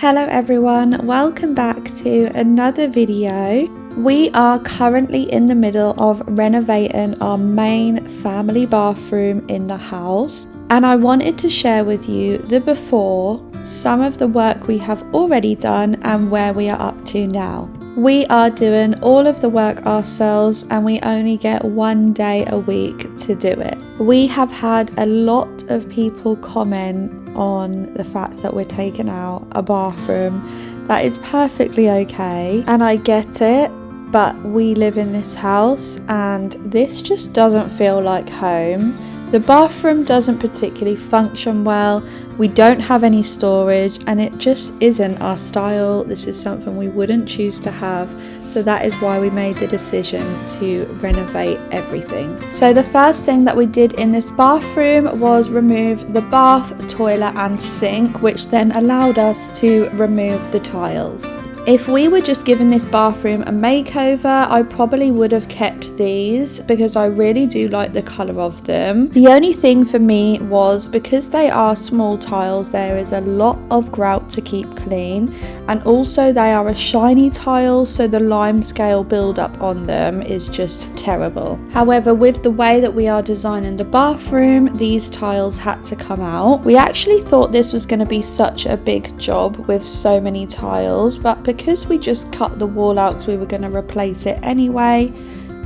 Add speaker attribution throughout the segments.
Speaker 1: Hello everyone, welcome back to another video. We are currently in the middle of renovating our main family bathroom in the house, and I wanted to share with you the before, some of the work we have already done and where we are up to now. We are doing all of the work ourselves and we only get one day a week to do it. We have had a lot of people comment on the fact that we're taking out a bathroom that is perfectly okay, and I get it, but we live in this house and this just doesn't feel like home. The bathroom doesn't particularly function well, we don't have any storage, and it just isn't our style. This is something we wouldn't choose to have, so that is why we made the decision to renovate everything. So the first thing that we did in this bathroom was remove the bath, toilet and sink, which then allowed us to remove the tiles. If we were just giving this bathroom a makeover, I probably would have kept these because I really do like the colour of them. The only thing for me was, because they are small tiles, there is a lot of grout to keep clean, and also they are a shiny tile, so the lime scale build up on them is just terrible. However, with the way that we are designing the bathroom, these tiles had to come out. We actually thought this was going to be such a big job with so many tiles, but because we just cut the wall out because we were going to replace it anyway,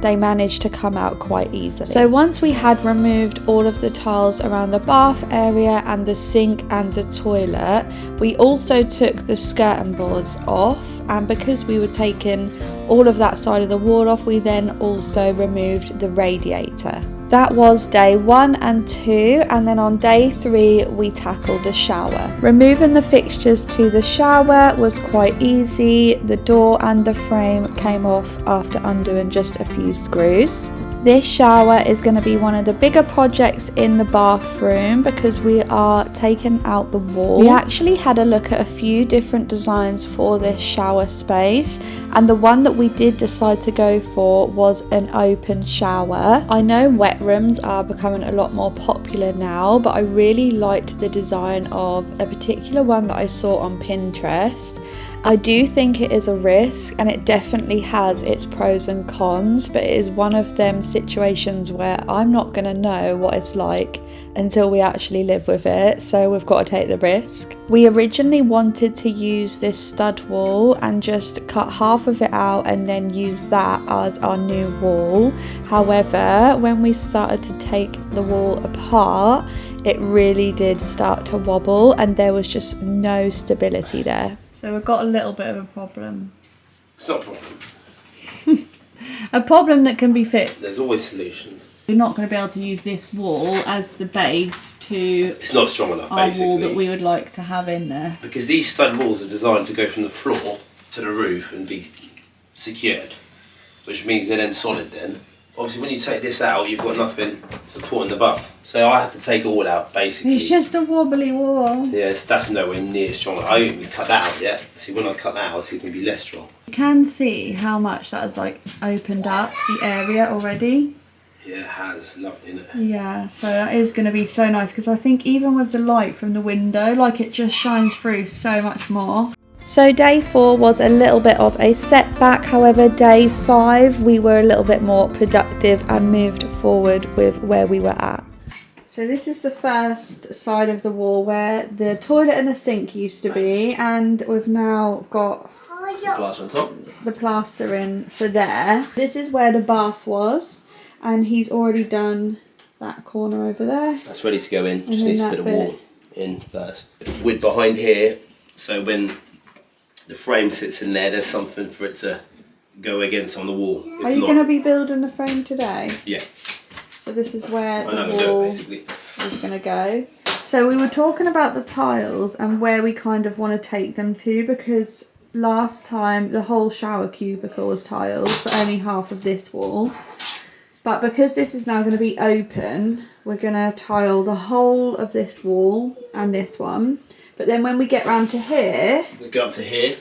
Speaker 1: they managed to come out quite easily. So once we had removed all of the tiles around the bath area and the sink and the toilet, we also took the skirting boards off, and because we were taking all of that side of the wall off, we then also removed the radiator. That was day 1 and 2, and then on day 3 we tackled the shower. Removing the fixtures to the shower was quite easy. The door and the frame came off after undoing just a few screws. This shower is going to be one of the bigger projects in the bathroom because we are taking out the wall. We actually had a look at a few different designs for this shower space, and the one that we did decide to go for was an open shower. I know wet rooms are becoming a lot more popular now, but I really liked the design of a particular one that I saw on Pinterest. I do think it is a risk, and it definitely has its pros and cons, but it is one of them situations where I'm not going to know what it's like until we actually live with it, so we've got to take the risk. We originally wanted to use this stud wall and just cut half of it out and then use that as our new wall. However, when we started to take the wall apart, it really did start to wobble and there was just no stability there. So we've got a little bit of a problem.
Speaker 2: It's not a problem.
Speaker 1: A problem that can be fixed.
Speaker 2: There's always solutions.
Speaker 1: We're not going to be able to use this wall as the base to
Speaker 2: It's not strong enough,
Speaker 1: our
Speaker 2: basically.
Speaker 1: wall that we would like to have in there.
Speaker 2: Because these stud walls are designed to go from the floor to the roof and be secured, which means they're then solid then. Obviously when you take this out, you've got nothing supporting the bath. So I have to take it all out, basically.
Speaker 1: It's just a wobbly wall.
Speaker 2: Yes, that's nowhere near strong. I haven't even cut that out yet. See, when I cut that out, it's going to be less strong.
Speaker 1: You can see how much that has like opened up the area already.
Speaker 2: Yeah, it has. Lovely, isn't it?
Speaker 1: Yeah, so that is going to be so nice, because I think even with the light from the window, like, it just shines through so much more. So day 4 was a little bit of a setback. However, day 5 we were a little bit more productive and moved forward with where we were at. So this is the first side of the wall where the toilet and the sink used to be, and we've now got
Speaker 2: Some plaster on top.
Speaker 1: the plaster in for there. This is where the bath was, and he's already done that corner over there.
Speaker 2: That's ready to go in.
Speaker 1: And
Speaker 2: Just
Speaker 1: then
Speaker 2: needs a
Speaker 1: that
Speaker 2: bit of
Speaker 1: bit.
Speaker 2: wall in first. Wood behind here, so when the frame sits in there, there's something for it to go against on the wall.
Speaker 1: Are you going to be building the frame today?
Speaker 2: Yeah.
Speaker 1: So this is where
Speaker 2: I know
Speaker 1: the
Speaker 2: the
Speaker 1: wall
Speaker 2: dirt, basically.
Speaker 1: is going to go. So we were talking about the tiles and where we kind of want to take them to, because last time the whole shower cubicle was tiled, but only half of this wall. But because this is now going to be open, we're going to tile the whole of this wall and this one. But then when we get round to here,
Speaker 2: We go up to here.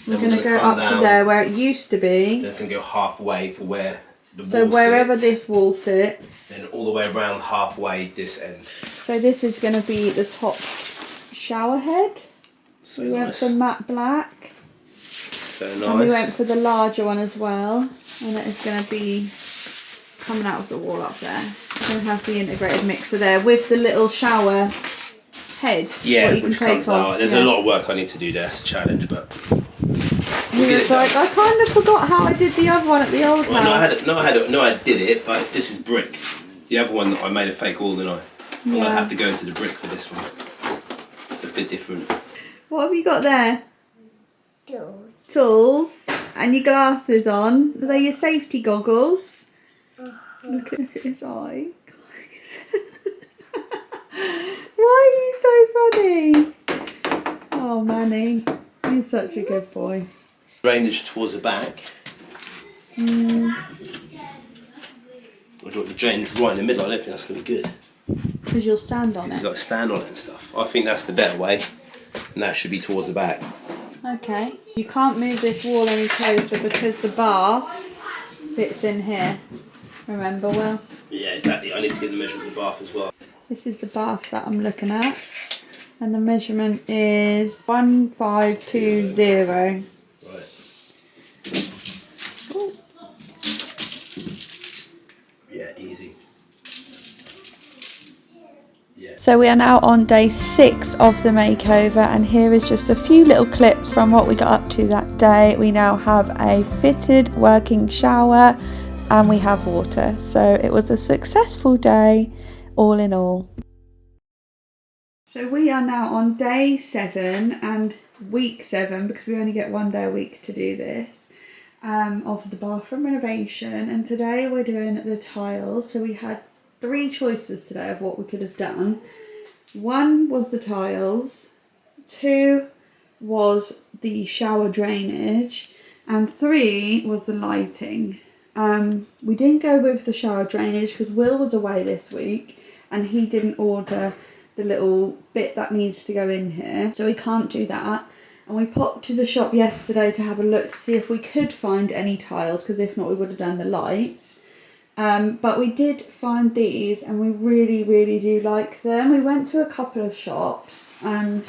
Speaker 1: we're going to go up to there where it used to be.
Speaker 2: Then it's going to go halfway for where the
Speaker 1: So
Speaker 2: wall
Speaker 1: wherever
Speaker 2: sits.
Speaker 1: this wall sits.
Speaker 2: Then all the way around halfway this end.
Speaker 1: So this is going to be the top shower head.
Speaker 2: So
Speaker 1: we went for matte black.
Speaker 2: So nice.
Speaker 1: And we went for the larger one as well. And it is going to be coming out of the wall up there. We're going to have the integrated mixer there with the little shower head.
Speaker 2: Yeah, which comes out. There's a lot of work I need to do there. It's a challenge, but
Speaker 1: it's like, I kind of forgot how I did the other one at the old house.
Speaker 2: I did it, but this is brick. The other one, I made a fake wall, didn't I? I'm going to have to go into the brick for this one. So it's a bit different.
Speaker 1: What have you got there? Tools. And your glasses on. Are they your safety goggles? Look at his eye, guys. Why are you so funny? Oh, Manny. You're such a good boy.
Speaker 2: Drainage towards the back. Or do you want the drainage right in the middle? I don't think that's going to be good.
Speaker 1: Because you'll stand on it.
Speaker 2: You've got to stand on it and stuff. I think that's the better way. And that should be towards the back.
Speaker 1: Okay. You can't move this wall any closer because the bath fits in here. Remember, Will?
Speaker 2: Yeah, exactly. I need to get the measurement of the bath as well.
Speaker 1: This is the bath that I'm looking at. And the measurement is 1520.
Speaker 2: Right.
Speaker 1: Ooh.
Speaker 2: Yeah, easy. Yeah.
Speaker 1: So we are now on day 6 of the makeover, and here is just a few little clips from what we got up to that day. We now have a fitted working shower and we have water. So it was a successful day all in all. So we are now on day 7 and week 7, because we only get 1 day a week to do this, of the bathroom renovation. And today we're doing the tiles. So we had 3 choices today of what we could have done. 1 was the tiles, 2 was the shower drainage, and 3 was the lighting. We didn't go with the shower drainage because Will was away this week and he didn't order the little bit that needs to go in here, so we can't do that. And we popped to the shop yesterday to have a look to see if we could find any tiles, because if not we would have done the lights. But we did find these and we really do like them. We went to a couple of shops and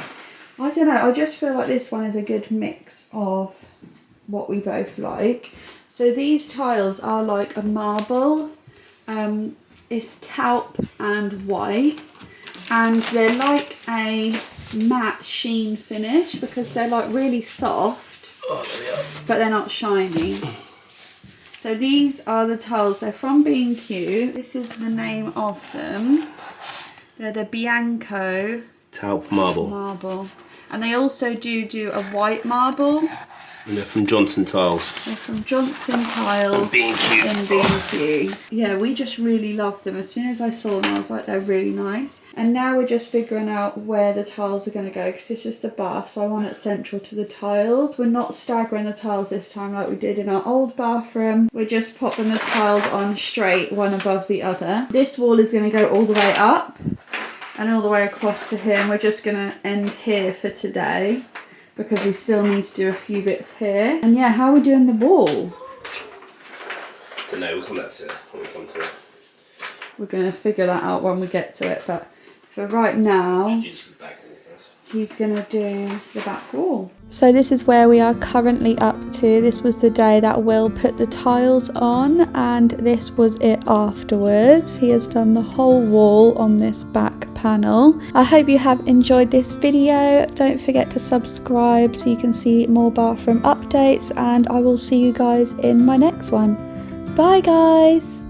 Speaker 1: I don't know, I just feel like this one is a good mix of what we both like. So these tiles are like a marble. It's taupe and white, and they're like a matte sheen finish because they're like really soft, but they're not shiny. So these are the tiles. They're from B&Q. This is the name of them. They're the Bianco
Speaker 2: Taupe marble.
Speaker 1: And they also do a white marble.
Speaker 2: And they're from Johnson Tiles.
Speaker 1: They're from Johnson Tiles in B&Q. Yeah, we just really loved them. As soon as I saw them, I was like, they're really nice. And now we're just figuring out where the tiles are going to go, because this is the bath, so I want it central to the tiles. We're not staggering the tiles this time like we did in our old bathroom. We're just popping the tiles on straight, one above the other. This wall is going to go all the way up and all the way across to here. And we're just going to end here for today, because we still need to do a few bits here. And yeah, how are we doing the wall?
Speaker 2: No, we'll come back to it when we come to it.
Speaker 1: We're going to figure that out when we get to it, but for right now, he's going to do the back wall. So this is where we are currently up to. This was the day that Will put the tiles on, and this was it afterwards. He has done the whole wall on this back panel. I hope you have enjoyed this video. Don't forget to subscribe so you can see more bathroom updates, and I will see you guys in my next one. Bye guys!